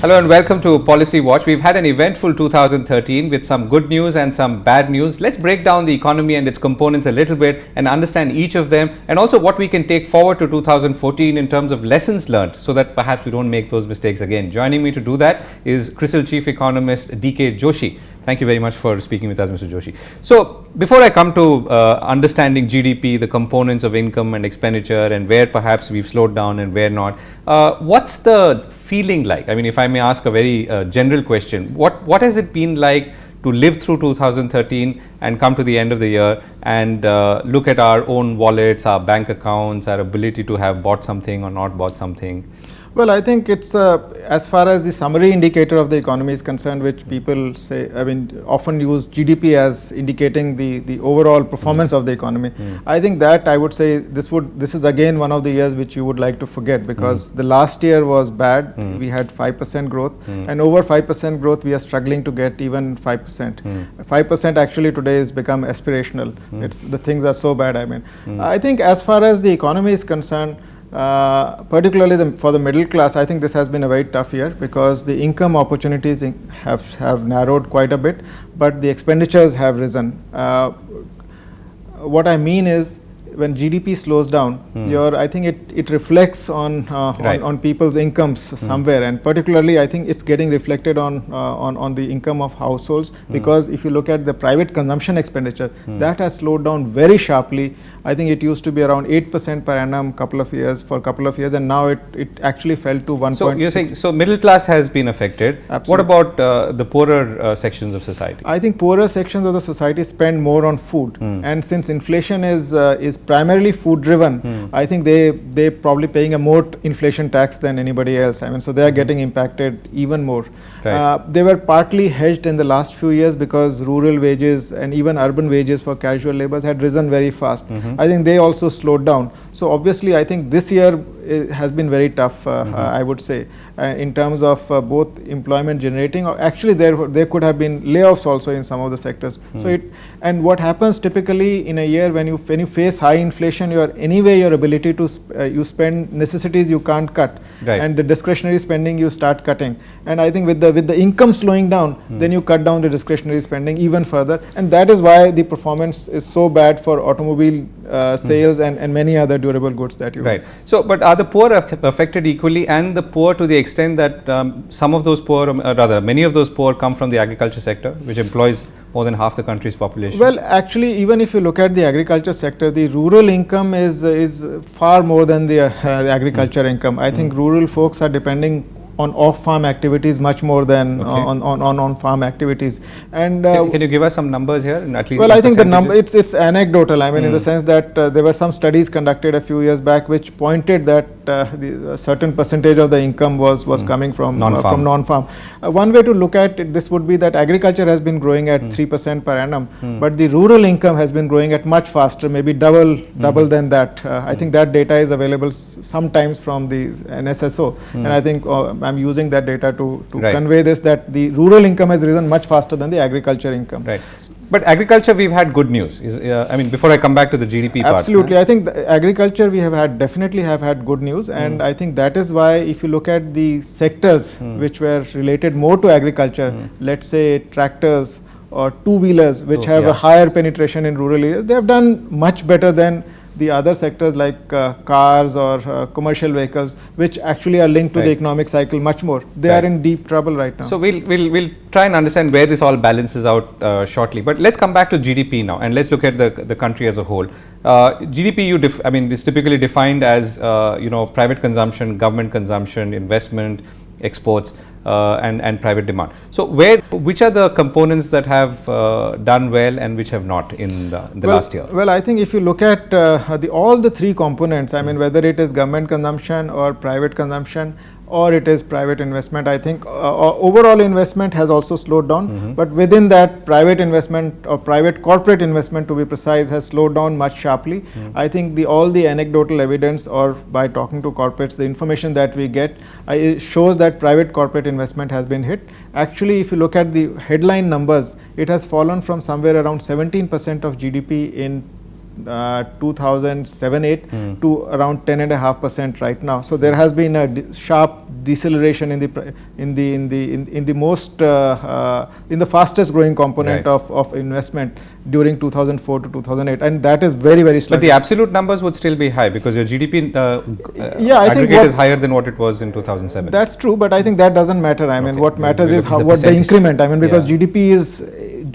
Hello and welcome to Policy Watch. We've had an eventful 2013 with some good news and some bad news. Let's break down the economy and its components a little bit and understand each of them, and also what we can take forward to 2014 in terms of lessons learned, so that perhaps we don't make those mistakes again. Joining me to do that is CRISIL Chief Economist D.K. Joshi. Thank you very much for speaking with us, Mr. Joshi. So, before I come to understanding GDP, the components of income and expenditure, and where perhaps we've slowed down and where not, what's the feeling like? I mean, if I may ask a very general question, what has it been like to live through 2013 and come to the end of the year and look at our own wallets, our bank accounts, our ability to have bought something or not bought something? Well, I think it's as far as the summary indicator of the economy is concerned, which people say, I mean, often use GDP as indicating the overall performance of the economy. I think that I would say this is again one of the years which you would like to forget, because the last year was bad. We had 5% growth, and over 5% growth we are struggling to get even 5%. 5% actually today has become aspirational. The things are so bad. I mean, I think as far as the economy is concerned, particularly for the middle class, I think this has been a very tough year, because the income opportunities have narrowed quite a bit, but the expenditures have risen. What I mean is, when GDP slows down, I think it reflects on people's incomes somewhere, and particularly I think it's getting reflected on the income of households, because if you look at the private consumption expenditure, that has slowed down very sharply. I think it used to be around 8% per annum for a couple of years, and now it actually fell to 1.6. So you're saying, so middle class has been affected. Absolutely. What about the poorer sections of society? I think poorer sections of the society spend more on food, and since inflation is primarily food driven, I think they probably paying a more inflation tax than anybody else. I mean, so they are getting impacted even more. Right. They were partly hedged in the last few years, because rural wages and even urban wages for casual laborers had risen very fast. I think they also slowed down. So obviously I think this year has been very tough, I would say, in terms of both employment generating, or actually there could have been layoffs also in some of the sectors. So and what happens typically in a year when you face high inflation, your ability to you spend necessities you can't cut, and the discretionary spending you start cutting. And I think with the income slowing down, then you cut down the discretionary spending even further, and that is why the performance is so bad for automobile sales and many other durable goods that you Right. So, but are the poor affected equally, and the poor to the extent that some of those poor, rather many of those poor come from the agriculture sector, which employs more than half the country's population? Well, actually, even if you look at the agriculture sector, the rural income is far more than the agriculture income. I think rural folks are depending on off-farm activities much more than on farm activities. And can you give us some numbers here? At least, well, I think the number it's anecdotal. I mean, in the sense that there were some studies conducted a few years back which pointed that a certain percentage of the income was coming from non-farm. One way to look at this would be that agriculture has been growing at 3% per annum, but the rural income has been growing at much faster, maybe double than that. I think that data is available sometimes from the NSSO, and I think I'm using that data to convey this, that the rural income has risen much faster than the agriculture income. Right. But agriculture, we've had good news. I mean, before I come back to the GDP part. Absolutely. I think the agriculture we have definitely had good news, and I think that is why if you look at the sectors which were related more to agriculture, let's say tractors or two-wheelers, which have a higher penetration in rural areas, they have done much better than the other sectors like cars or commercial vehicles, which actually are linked to the economic cycle much more. They are in deep trouble right now. So we'll try and understand where this all balances out shortly. But let's come back to GDP now, and let's look at the country as a whole. GDP, I mean, is typically defined as private consumption, government consumption, investment, exports, and private demand. So which are the components that have done well and which have not in the last year? Well, I think if you look at all the three components, I mean, whether it is government consumption or private consumption or it is private investment, I think overall investment has also slowed down, but within that, private investment or private corporate investment, to be precise, has slowed down much sharply. I think all the anecdotal evidence, or by talking to corporates, the information that we get shows that private corporate investment has been hit. Actually, if you look at the headline numbers, it has fallen from somewhere around 17% of GDP in 2007-8 to around 10.5% right now. So there has been a sharp deceleration in the fastest growing component of investment during 2004 to 2008, and that is very sluggish. But the absolute numbers would still be high because your GDP I aggregate is higher than what it was in 2007. That's true, but I think that doesn't matter. I mean, what matters is what the increment. I mean, because GDP is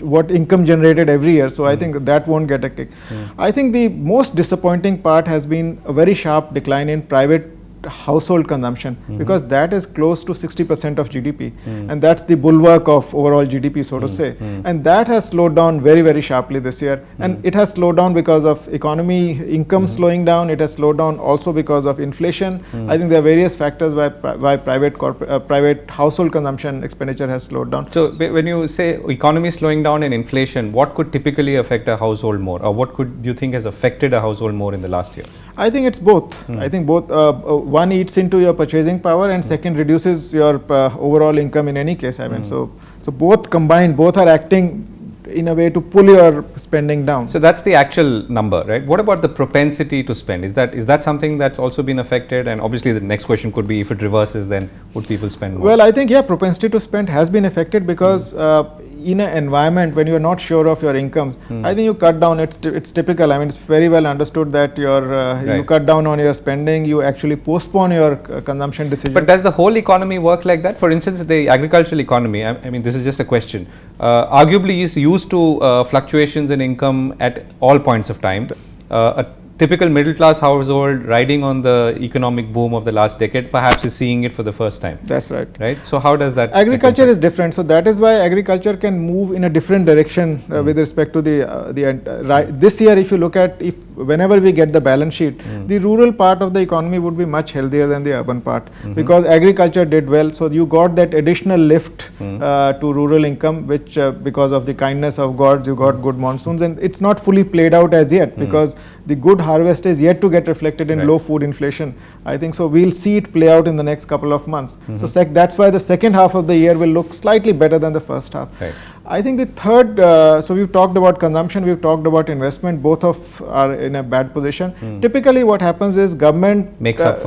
what income generated every year. So I think that won't get a kick. I think the most disappointing part has been a very sharp decline in private household consumption, because that is close to 60% of GDP, and that's the bulwark of overall GDP, so to say. And that has slowed down very sharply this year, and it has slowed down because of economy income slowing down. It has slowed down also because of inflation. I think there are various factors why private household consumption expenditure has slowed down. So when you say economy slowing down and inflation, what could typically affect a household more, or what could you think has affected a household more in the last year? I think it's both. I think both. One eats into your purchasing power, and second reduces your overall income in any case. I mean, so both combined, both are acting in a way to pull your spending down. So that's the actual number, right? What about the propensity to spend? Is that something that's also been affected? And obviously the next question could be, if it reverses, then would people spend more? Well, I think propensity to spend has been affected because in an environment when you are not sure of your incomes, I think you cut down. It's typical. I mean, it's very well understood that you cut down on your spending. You actually postpone your consumption decisions. But does the whole economy work like that? For instance, the agricultural economy, I mean, this is just a question, arguably is used to fluctuations in income at all points of time. A typical middle class household riding on the economic boom of the last decade perhaps is seeing it for the first time. That's right. Right. So how does that? Agriculture is different. So that is why agriculture can move in a different direction with respect to this year. If you look at whenever we get the balance sheet, the rural part of the economy would be much healthier than the urban part, because agriculture did well. So you got that additional lift to rural income, which because of the kindness of gods, you got good monsoons, and it's not fully played out as yet because the good harvest is yet to get reflected in low food inflation. I think so. We'll see it play out in the next couple of months. So that's why the second half of the year will look slightly better than the first half. Right. I think the third, so we've talked about consumption, we've talked about investment, both are in a bad position. Typically what happens is government makes up.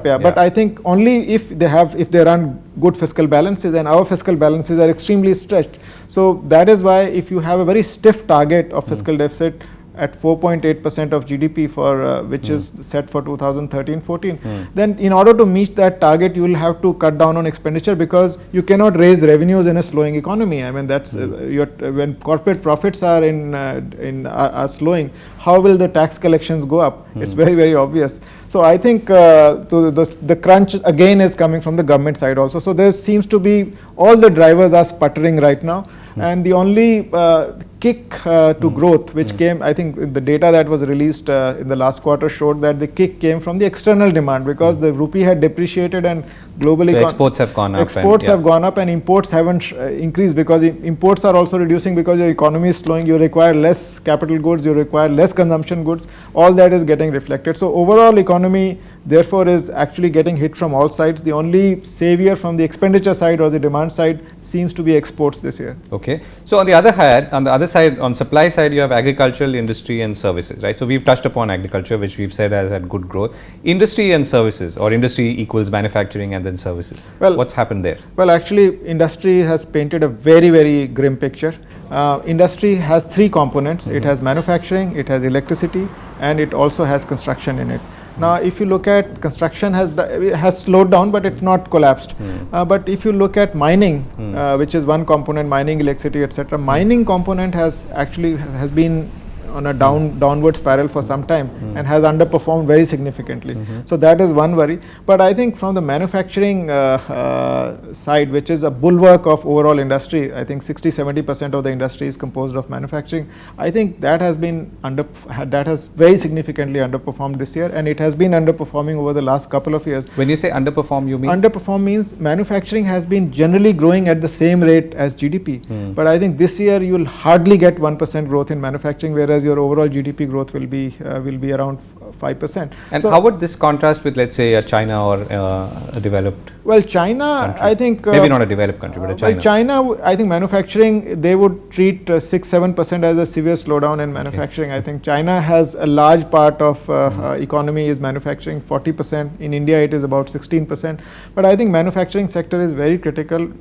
But I think only if they run good fiscal balances, and our fiscal balances are extremely stretched. So that is why if you have a very stiff target of fiscal deficit at 4.8% of GDP for which is set for 2013-14, then in order to meet that target, you will have to cut down on expenditure, because you cannot raise revenues in a slowing economy. I mean, that's when corporate profits are are slowing, how will the tax collections go up? It's very obvious. So I think the crunch again is coming from the government side also. So there seems to be all the drivers are sputtering right now, and the only kick to growth which came, I think the data that was released in the last quarter showed that the kick came from the external demand, because the rupee had depreciated and globally exports have gone up. Exports have gone up, and imports haven't increased, because imports are also reducing because your economy is slowing. You require less capital goods, you require less consumption goods. All that is getting reflected. So overall economy therefore is actually getting hit from all sides. The only savior from the expenditure side or the demand side seems to be exports this year. Okay. So on the other side, on supply side, you have agricultural, industry and services, right? So we've touched upon agriculture, which we've said has had good growth. Industry and services, or industry equals manufacturing and then services. Well, what's happened there? Well, actually industry has painted a very grim picture. Industry has three components. It has manufacturing, it has electricity, and it also has construction in it. Now, if you look at construction has slowed down, but it's not collapsed. But if you look at mining, which is one component, mining, electricity, etc., mining component has been on a downward spiral for some time and has underperformed very significantly. So that is one worry. But I think from the manufacturing side, which is a bulwark of overall industry, I think 60-70% of the industry is composed of manufacturing. I think that has very significantly underperformed this year, and it has been underperforming over the last couple of years. When you say underperform, you mean? Underperform means manufacturing has been generally growing at the same rate as GDP. But I think this year you will hardly get 1% growth in manufacturing, whereas your overall GDP growth will be around 5%. And how would this contrast with, let's say, China or a developed well, China, country? I think maybe not a developed country, but a China. Well, China, I think manufacturing, they would treat 6-7% as a severe slowdown in manufacturing. I think China has a large part of economy is manufacturing, 40%. In India, it is about 16%. But I think manufacturing sector is very critical.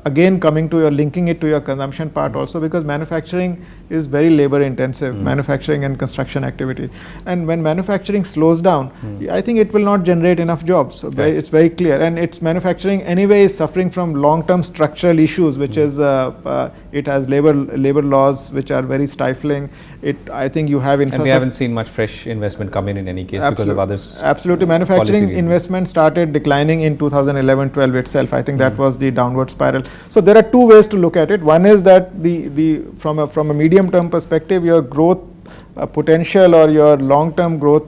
Again, coming to your linking it to your consumption part also, because manufacturing is very labor intensive, manufacturing and construction activity. And when manufacturing slows down, I think it will not generate enough jobs. So it's very clear. And it's manufacturing anyway is suffering from long-term structural issues, which is it has labor laws which are very stifling. I think you have infrastructure. And we haven't seen much fresh investment come in any case because of others. Absolutely, manufacturing investment started declining in 2011-12 itself. I think that was the downward spiral. So there are two ways to look at it. One is that from a medium-term perspective, your growth potential or your long-term growth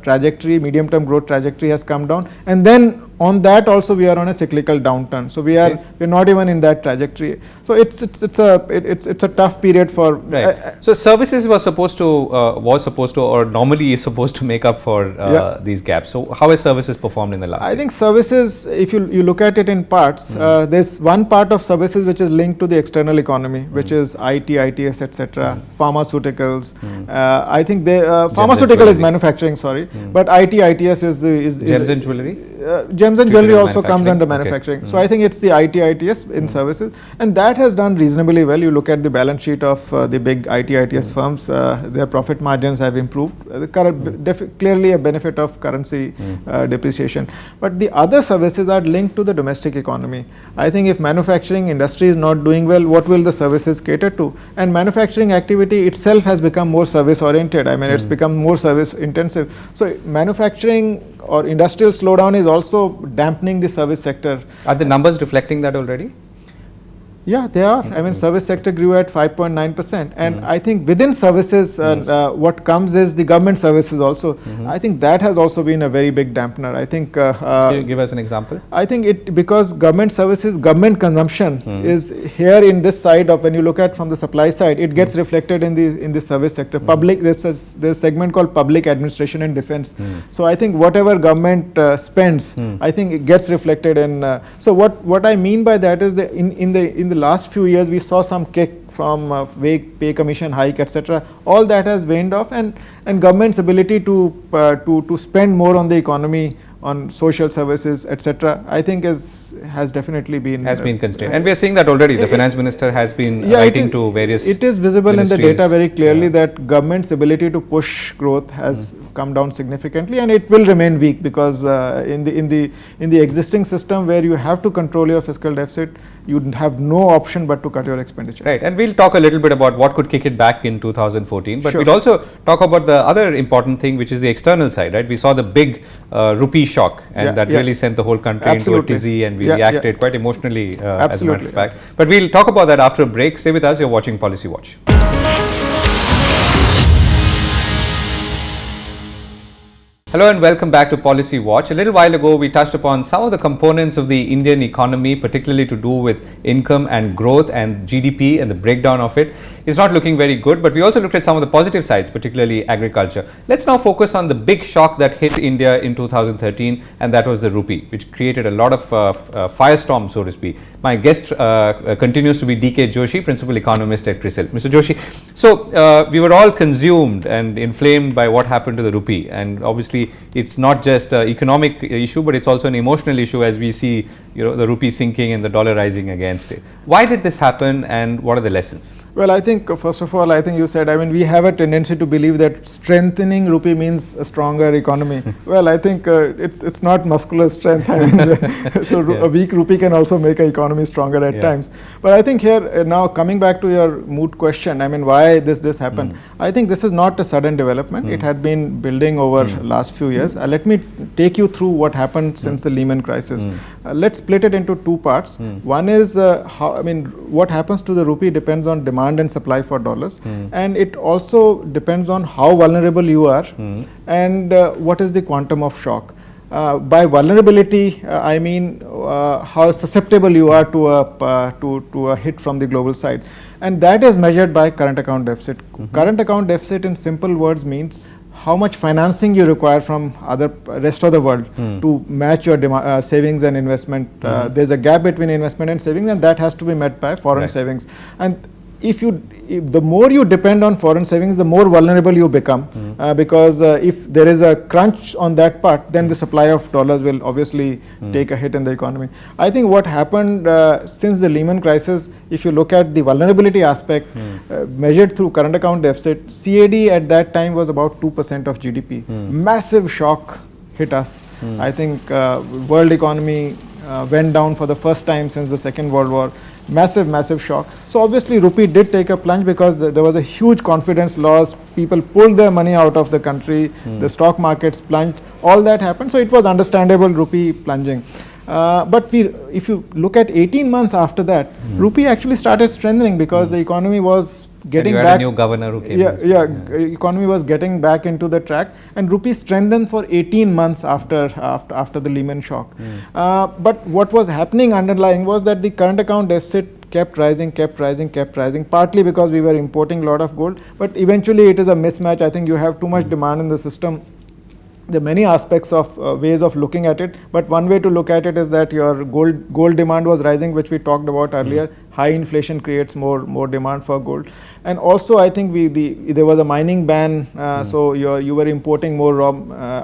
trajectory, medium-term growth trajectory has come down, and then on that also we are on a cyclical downturn. So we're not even in that trajectory. So it's a tough period for. Right. So services was supposed to or normally is supposed to make up for these gaps. So how has services performed in the last? I think services, if you look at it in parts, there's one part of services which is linked to the external economy, which is IT, ITS, etc. Pharmaceuticals. I think pharmaceutical is manufacturing. Sorry, but IT, ITS is gems and jewelry. Gems and jewelry also comes under manufacturing. So I think it's the IT, ITS in services, and that has done reasonably well. You look at the balance sheet of the big IT, ITS firms, their profit margins have improved. Clearly a benefit of currency depreciation. But the other services are linked to the domestic economy. I think if manufacturing industry is not doing well, what will the services cater to? And manufacturing activity itself has become more service oriented. I mean, it's become more service intensive. So manufacturing or industrial slowdown is also dampening the service sector. Are the numbers reflecting that already? Yeah, they are. I mean, service sector grew at 5.9%, and I think within services, what comes is the government services also. I think that has also been a very big dampener. I think. Can you give us an example? I think because government services, government consumption is here in this side of, when you look at from the supply side, it gets reflected in the service sector. Public, there's a segment called public administration and defense. So I think whatever government spends, I think it gets reflected in. So what I mean by that is that in the last few years we saw some kick from pay commission hike, etc. All that has waned off, and government's ability to spend more on the economy, on social services, etc. I think has definitely been constrained, and we are seeing that already. The finance minister has been writing to various. It is visible in the data very clearly that government's ability to push growth has come down significantly, and it will remain weak because in the existing system where you have to control your fiscal deficit, you have no option but to cut your expenditure. Right, and we'll talk a little bit about what could kick it back in 2014, but we'll also talk about the other important thing, which is the external side, right? We saw the big rupee shock, and that really sent the whole country into a tizzy, and we reacted quite emotionally as a matter of fact. But we'll talk about that after a break. Stay with us, you're watching Policy Watch. Hello and welcome back to Policy Watch. A little while ago, we touched upon some of the components of the Indian economy, particularly to do with income and growth and GDP and the breakdown of it. It's not looking very good, but we also looked at some of the positive sides, particularly agriculture. Let's now focus on the big shock that hit India in 2013, and that was the rupee, which created a lot of firestorm, so to speak. My guest continues to be D.K. Joshi, Principal Economist at CRISIL. Mr. Joshi, so we were all consumed and inflamed by what happened to the rupee, and obviously it's not just an economic issue, but it's also an emotional issue as we see the rupee sinking and the dollar rising against it. Why did this happen, and what are the lessons? Well, I think first of all, I think you said, I mean, we have a tendency to believe that strengthening rupee means a stronger economy. Well, I think it's not muscular strength. I mean, so a weak rupee can also make an economy stronger at times. But I think here now coming back to your moot question, I mean, why this happened? I think this is not a sudden development. It had been building over last few years. Let me take you through what happened since the Lehman crisis. Let's split it into two parts. One is what happens to the rupee depends on demand and supply for dollars, and it also depends on how vulnerable you are and what is the quantum of shock. By vulnerability, I mean how susceptible you are to a hit from the global side, and that is measured by current account deficit. Current account deficit in simple words means how much financing you require from other rest of the world to match your savings and investment. There's a gap between investment and savings, and that has to be met by foreign savings. And if the more you depend on foreign savings, the more vulnerable you become, because if there is a crunch on that part, then the supply of dollars will obviously take a hit in the economy. I think what happened since the Lehman crisis, if you look at the vulnerability aspect measured through current account deficit, CAD at that time was about 2% of GDP. Massive shock hit us. I think world economy went down for the first time since the Second World War. Massive shock. So obviously rupee did take a plunge because there was a huge confidence loss. People pulled their money out of the country. The stock markets plunged. All that happened. So it was understandable, rupee plunging. But if you look at 18 months after that, rupee actually started strengthening because the economy was getting back. You had a new governor who came. Economy was getting back into the track, and rupee strengthened for 18 months after the Lehman shock. But what was happening underlying was that the current account deficit kept rising, partly because we were importing a lot of gold, but eventually it is a mismatch. I think you have too much demand in the system. There are many aspects of ways of looking at it, but one way to look at it is that your gold demand was rising, which we talked about earlier. High inflation creates more demand for gold, and also I think there was a mining ban, so you were importing more raw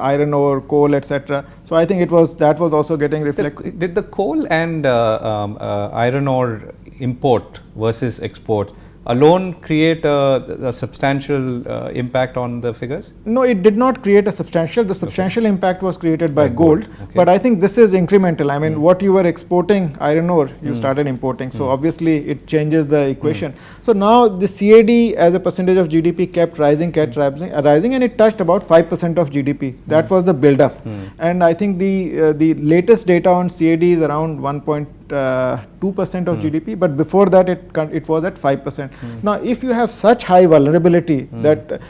iron ore, coal, etc. So I think that was also getting reflected. Did the coal and iron ore import versus export alone create a substantial impact on the figures? No, it did not create a substantial. The substantial impact was created by gold. But I think this is incremental. I mean, what you were exporting, iron ore, you started importing. So obviously it changes the equation. So now the CAD as a percentage of GDP kept rising, and it touched about 5% of GDP. That was the build-up. And I think the latest data on CAD is around 1.2% of GDP, but before that it was at 5%. Now, if you have such high vulnerability that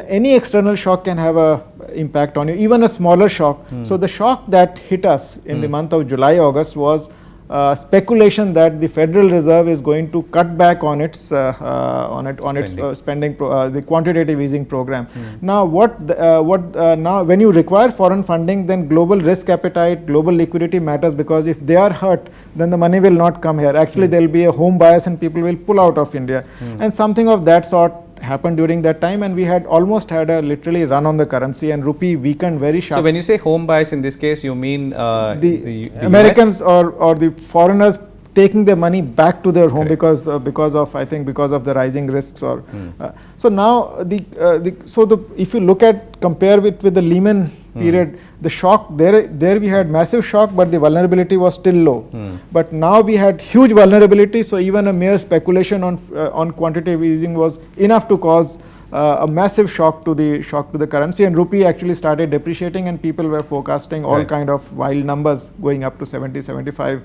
any external shock can have a impact on you, even a smaller shock. So the shock that hit us in the month of July, August was speculation that the Federal Reserve is going to cut back on its spending, the quantitative easing program. Now, now when you require foreign funding, then global risk appetite, global liquidity matters, because if they are hurt, then the money will not come here. Actually, there will be a home bias and people will pull out of India, and something of that sort happened during that time, and we had almost had a literally run on the currency, and rupee weakened very sharply. So when you say home bias in this case, you mean the Americans or the foreigners taking their money back to their home because of the rising risks. So now if you compare with the Lehman period, the shock there we had massive shock, but the vulnerability was still low. But now we had huge vulnerability, so even a mere speculation on quantitative easing was enough to cause a massive shock to the currency, and rupee actually started depreciating, and people were forecasting all kind of wild numbers going up to 70, 75.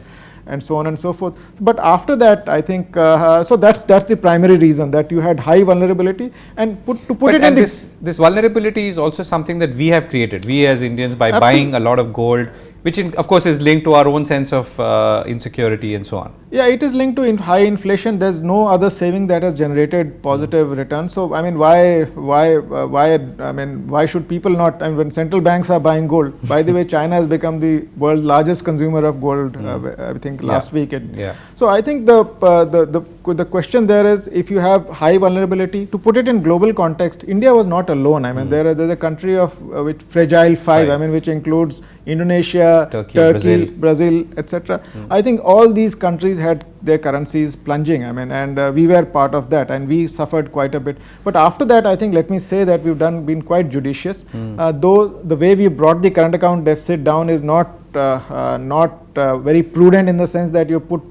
And so on and so forth. But after that, I think so that's the primary reason, that you had high vulnerability, and this vulnerability is also something that we have created, we as Indians, by buying a lot of gold, which of course is linked to our own sense of insecurity and so on. Yeah, it is linked to high inflation. There's no other saving that has generated positive returns. So I mean, why should people not? I mean, when central banks are buying gold. By the way, China has become the world's largest consumer of gold. I think last week. So I think the question there is, if you have high vulnerability, to put it in global context, India was not alone. I mean, there's a country of with fragile five. I mean, which includes Indonesia, Turkey, Brazil, etc. I think all these countries had their currencies plunging. I mean, and we were part of that, and we suffered quite a bit. But after that, I think, let me say that we've been quite judicious. Though the way we brought the current account deficit down is not very prudent, in the sense that you put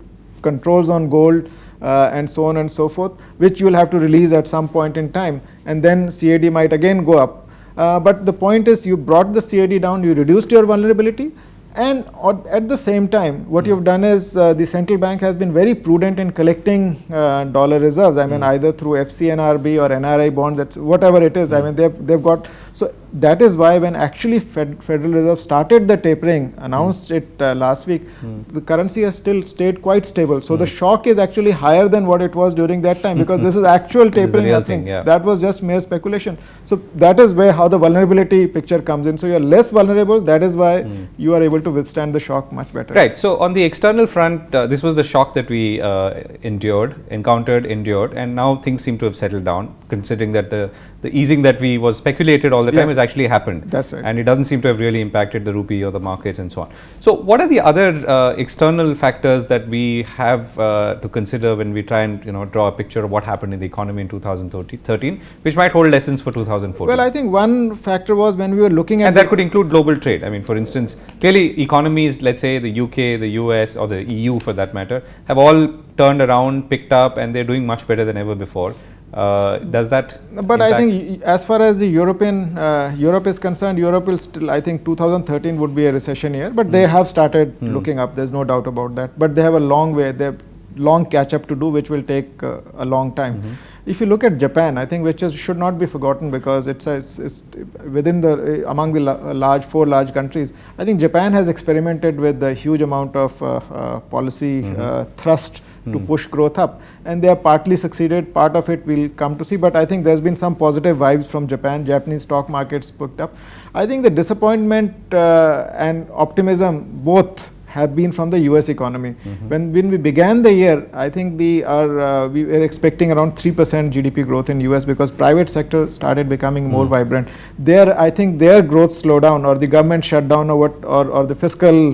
controls on gold and so on and so forth, which you will have to release at some point in time, and then CAD might again go up. But the point is, you brought the CAD down, you reduced your vulnerability, and at the same time, what you've done is the central bank has been very prudent in collecting dollar reserves. I mean, either through FCNRB or NRI bonds, whatever it is. I mean, they've got. So that is why when actually Federal Reserve started the tapering, announced it last week, the currency has still stayed quite stable. So the shock is actually higher than what it was during that time, because this is actual tapering happening. That was just mere speculation. So that is where how the vulnerability picture comes in. So you are less vulnerable. That is why you are able to withstand the shock much better. Right. So on the external front, this was the shock that we endured, and now things seem to have settled down, considering that the easing that we was speculated all the time has actually happened. That's right. And it doesn't seem to have really impacted the rupee or the markets and so on. So what are the other external factors that we have to consider when we try and draw a picture of what happened in the economy in 2013, which might hold lessons for 2014? Well, I think one factor was when we were looking at, and that could include global trade. I mean, for instance, clearly economies, let's say the UK, the US, or the EU for that matter, have all turned around, picked up, and they're doing much better than ever before. Does that but impact? I think as far as the Europe is concerned, Europe will still, I think 2013 would be a recession year, but they have started looking up, there's no doubt about that. But they have a long way, they have long catch up to do, which will take a long time. If you look at Japan, I think which should not be forgotten, because it's within among the four large countries. I think Japan has experimented with a huge amount of policy thrust to push growth up, and they have partly succeeded. Part of it we'll come to see, but I think there's been some positive vibes from Japan. Japanese stock markets picked up. I think the disappointment and optimism both have been from the US economy. When we began the year, I think we were expecting around 3% GDP growth in US, because private sector started becoming more vibrant. I think their growth slowed down, or the government shut down, or the fiscal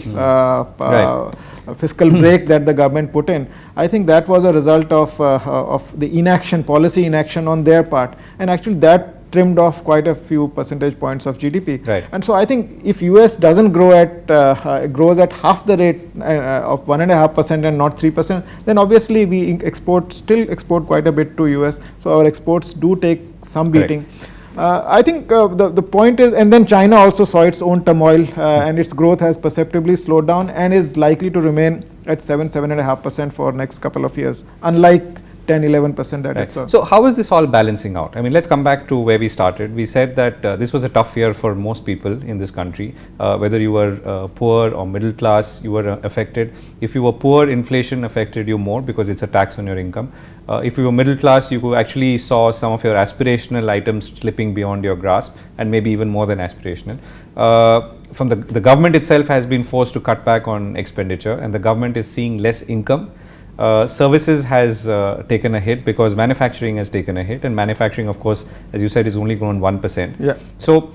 fiscal break that the government put in. I think that was a result of the policy inaction on their part, and actually that trimmed off quite a few percentage points of GDP. Right. And so I think if US doesn't grows at half the rate of 1.5% and not 3%, then obviously we still export quite a bit to US. So our exports do take some beating. I think the point is, and then China also saw its own turmoil, and its growth has perceptibly slowed down and is likely to remain at 7.5% for next couple of years, unlike 10-11% that it saw. So how is this all balancing out? I mean, let's come back to where we started. We said that this was a tough year for most people in this country. Whether you were poor or middle class, you were affected. If you were poor, inflation affected you more because it's a tax on your income. If you were middle class, you actually saw some of your aspirational items slipping beyond your grasp, and maybe even more than aspirational. From the government itself has been forced to cut back on expenditure, and the government is seeing less income. Services has taken a hit because manufacturing has taken a hit, and manufacturing, of course, as you said, is only grown 1%. Yeah. So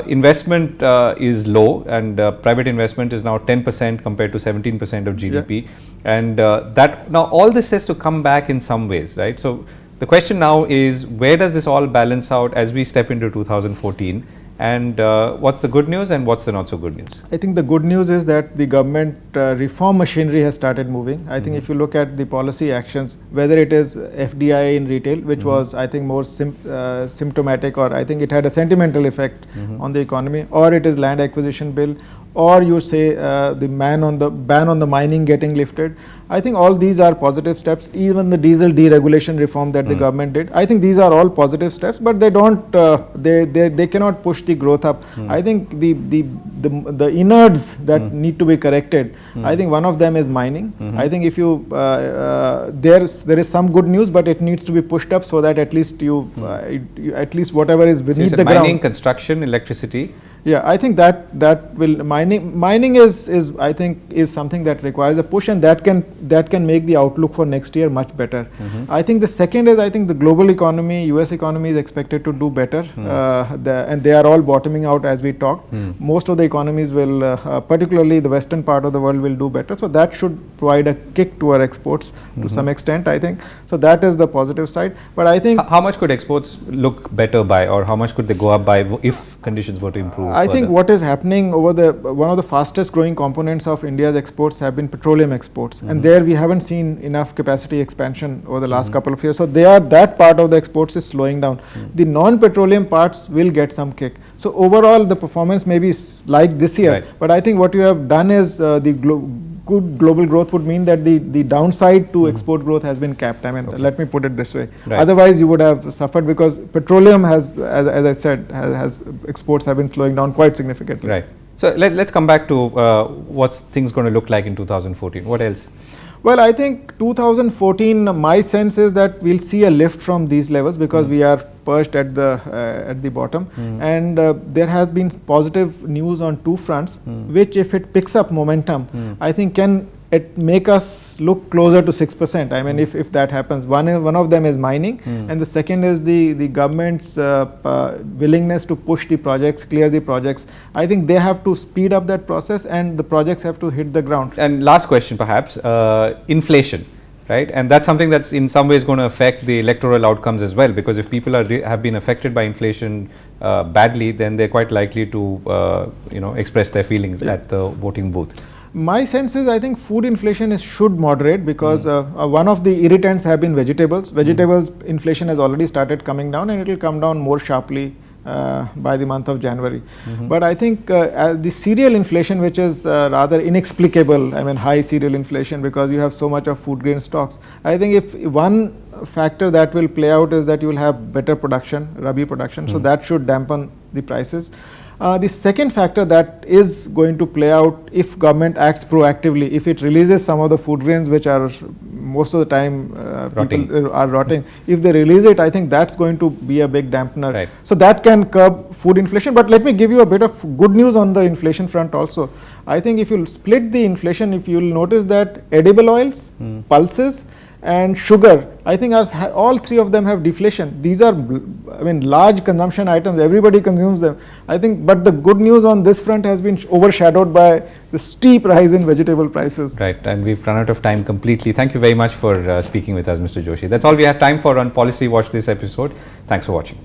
investment is low, and private investment is now 10% compared to 17% of GDP. Yeah. And now all this has to come back in some ways, right? So the question now is, where does this all balance out as we step into 2014? And what's the good news and what's the not so good news? I think the good news is that the government reform machinery has started moving. I think if you look at the policy actions, whether it is FDI in retail, which was, I think, more symptomatic, or I think it had a sentimental effect on the economy, or it is land acquisition bill, or you say the ban on the mining getting lifted. I think all these are positive steps. Even the diesel deregulation reform that the government did, I think these are all positive steps, but they don't they cannot push the growth up. I think the innards that need to be corrected, I think one of them is mining. I think if you there is some good news, but it needs to be pushed up so that at least at least whatever is beneath the ground. Mining, construction, electricity. Yeah, I think that will mining is I think is something that requires a push, and that can make the outlook for next year much better. I think the second is, I think the global economy, US economy, is expected to do better, and they are all bottoming out as we talk. Most of the economies will, particularly the western part of the world, will do better. So that should provide a kick to our exports to some extent, I think. So that is the positive side. But I think how much could exports look better by, or how much could they go up by if conditions were to improve? I think what is happening one of the fastest growing components of India's exports have been petroleum exports, and there we haven't seen enough capacity expansion over the last couple of years. So that part of the exports is slowing down. The non-petroleum parts will get some kick. So overall, the performance may be like this year, but I think what you have done is the good global growth would mean that the downside to export growth has been capped. I mean, let me put it this way. Right. Otherwise, you would have suffered because petroleum has, as I said, has exports have been slowing down quite significantly. Right. So let's come back to what's things going to look like in 2014. What else? Well, I think 2014, my sense is that we'll see a lift from these levels because we are perched at the bottom, and there has been positive news on two fronts, which if it picks up momentum, I think can it make us look closer to 6%. I mean, if that happens, one of them is mining, and the second is the government's willingness to push the projects, clear the projects. I think they have to speed up that process, and the projects have to hit the ground. And last question, perhaps, inflation, right? And that's something that's in some ways going to affect the electoral outcomes as well, because if people have been affected by inflation badly, then they're quite likely to express their feelings at the voting booth. My sense is I think food inflation should moderate because one of the irritants have been vegetables. Vegetables inflation has already started coming down, and it will come down more sharply by the month of January. But I think the cereal inflation, which is rather inexplicable, I mean high cereal inflation because you have so much of food grain stocks. I think if one factor that will play out is that you will have better production, rabi production, so that should dampen the prices. The second factor that is going to play out if government acts proactively, if it releases some of the food grains which are most of the time people are rotting, if they release it, I think that's going to be a big dampener. Right. So that can curb food inflation. But let me give you a bit of good news on the inflation front also. I think if you split the inflation, if you will notice that edible oils, pulses and sugar, I think all three of them have deflation. These are, I mean, large consumption items. Everybody consumes them. I think, but the good news on this front has been overshadowed by the steep rise in vegetable prices. Right, and we've run out of time completely. Thank you very much for speaking with us, Mr. Joshi. That's all we have time for on Policy Watch this episode. Thanks for watching.